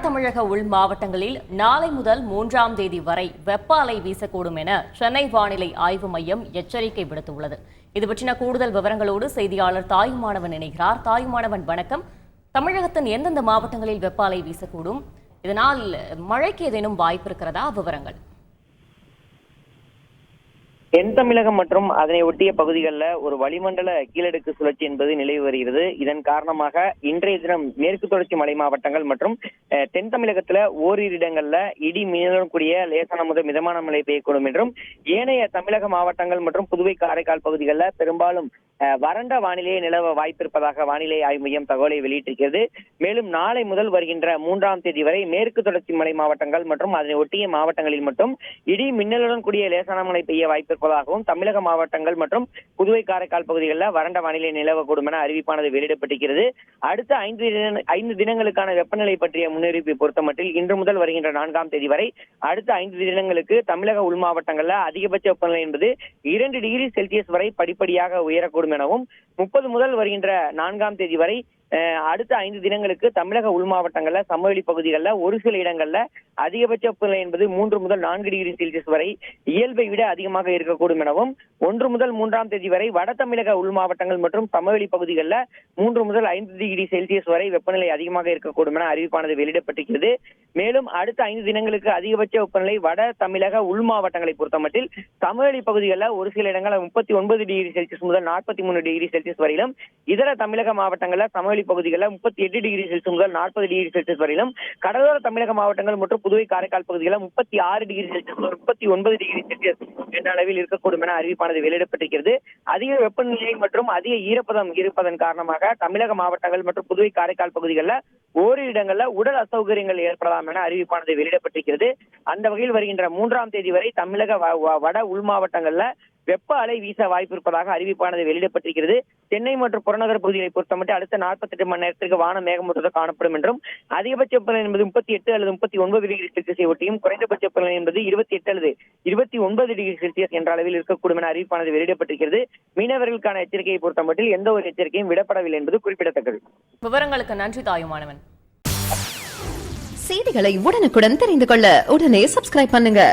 தமிழக உள் மாவட்டங்களில் நாளை முதல் 3ஆம் தேதி வரை வெப்ப அலை வீசக்கூடும் என சென்னை வானிலை ஆய்வு மையம் எச்சரிக்கை விடுத்துள்ளது. இது பற்றின கூடுதல் விவரங்களோடு செய்தியாளர் தாயுமானவன் இணைகிறார். தாயுமானவன், வணக்கம். தமிழகத்தின் எந்தெந்த மாவட்டங்களில் வெப்ப அலை வீசக்கூடும், இதனால் மழைக்கு ஏதேனும் வாய்ப்பு இருக்கிறதா? விவரங்கள். தென் தமிழகம் மற்றும் அதனை ஒட்டிய பகுதிகளில் ஒரு வளிமண்டல கீழடுக்கு சுழற்சி என்பது நிலவி வருகிறது. இதன் காரணமாக இன்றைய தினம் மேற்கு தொடர்ச்சி மலை மாவட்டங்கள் மற்றும் தென் தமிழகத்துல ஓரிரு இடங்கள்ல இடி மின்னலுடன் கூடிய லேசான முதல் மிதமான மழை பெய்யக்கூடும் என்றும், ஏனைய தமிழக மாவட்டங்கள் மற்றும் புதுவை காரைக்கால் பகுதிகளில் பெரும்பாலும் வறண்ட வானிலையை நிலவ வாய்ப்பிருப்பதாக வானிலை ஆய்வு மையம் தகவலை வெளியிட்டிருக்கிறது. மேலும் நாளை முதல் வருகின்ற 3ஆம் தேதி வரை மேற்கு தொடர்ச்சி மலை மாவட்டங்கள் மற்றும் அதனை ஒட்டிய மாவட்டங்களில் மட்டும் இடி மின்னலுடன் கூடிய லேசான மழை பெய்ய வாய்ப்பிருப்பதாகவும், தமிழக மாவட்டங்கள் மற்றும் புதுவை காரைக்கால் பகுதிகளில் வறண்ட வானிலை நிலவக்கூடும் என அறிவிப்பானது வெளியிடப்பட்டிருக்கிறது. அடுத்த 5 தினங்களுக்கான வெப்பநிலை பற்றிய முன்னறிவிப்பை பொறுத்தமட்டில் இன்று முதல் வருகின்ற 4ஆம் தேதி வரை அடுத்த 5 தினங்களுக்கு தமிழக உள் மாவட்டங்கள்ல அதிகபட்ச வெப்பநிலை என்பது 2 டிகிரி செல்சியஸ் வரை படிப்படியாக உயரக்கூடும் எனவும், 30 முதல் வருகின்ற 4ஆம் தேதி வரை அடுத்த 5 தினங்களுக்கு தமிழக உள் மாவட்டங்கள்ல சமவெளி பகுதிகளில் ஒரு சில இடங்கள்ல அதிகபட்ச வெப்பநிலை என்பது 3 முதல் 4 டிகிரி செல்சியஸ் வரை இயல்பை விட அதிகமாக இருக்கக்கூடும் எனவும், 1 முதல் 3ஆம் தேதி வரை வட தமிழக உள் மாவட்டங்கள் மற்றும் சமவெளி பகுதிகளில் 3 முதல் 5 டிகிரி செல்சியஸ் வரை வெப்பநிலை அதிகமாக இருக்கக்கூடும் என அறிவிப்பானது வெளியிடப்பட்டிருக்கிறது. மேலும் அடுத்த 5 தினங்களுக்கு அதிகபட்ச வெப்பநிலை வட தமிழக உள் மாவட்டங்களை பொறுத்தமட்டில் சமவெளி பகுதிகளில் ஒரு சில இடங்களில் 39 டிகிரி செல்சியஸ் முதல் 43 டிகிரி செல்சியஸ் வரையிலும், இதர தமிழக மாவட்டங்களில் சமவெளி பகுதிகளில் 38 டிகிரி செல்சியஸ் முதல் 40 டிகிரி செல்சியஸ் வரையிலும், கடலோர தமிழக மாவட்டங்கள் மற்றும் புதுவை காரைக்கால் பகுதிகளில் 36 டிகிரி செல்சியஸ் முதல் 39 டிகிரி செல்சியஸ் என்ற அளவில் இருக்கக்கூடும் என அறிவிப்பானது வெளியிடப்பட்டிருக்கிறது. அதிக வெப்பநிலை மற்றும் அதிக ஈரப்பதம் இருப்பதன் காரணமாக தமிழக மாவட்டங்கள் மற்றும் புதுவை காரைக்கால் பகுதிகளில் ஓரிரு இடங்களில் உடல் அசௌகரியங்கள் ஏற்படலாம் என அறிவிப்பானது வெளியிடப்பட்டிருக்கிறது. அந்த வகையில் வருகின்ற 3ஆம் தேதி வரை தமிழக வட உள் மாவட்டங்கள்ல வெப்ப அலை வீச வாய்ப்பு இருப்பதாக அறிவிப்பானது வெளியிடப்பட்டிருக்கிறது. சென்னை மற்றும் புறநகர் பகுதிகளை பொறுத்தமட்டு அடுத்த 48 மணி நேரத்திற்கு வானம் மேகமூட்டத்துடன் காணப்படும் என்றும், அதிகபட்ச வெப்பநிலை என்பது 38 அல்லது 39 டிகிரி செல்சியஸை ஒட்டியும், குறைந்தபட்ச வெப்பநிலை என்பது 28 அல்லது 29 டிகிரி செல்சியஸ் என்ற அளவில் இருக்கக்கூடும் என அறிவிப்பானது வெளியிடப்பட்டிருக்கிறது. மீனவர்களுக்கான எச்சரிக்கையை பொறுத்தமட்டில் எந்த ஒரு எச்சரிக்கையும் விடப்படவில்லை என்பது குறிப்பிடத்தக்கது. விவரங்களுக்கு நன்றி தாயுமானவன். செய்திகளை உடனுக்குடன் தெரிந்து கொள்ள உடனே சப்ஸ்கிரைப் பண்ணுங்க.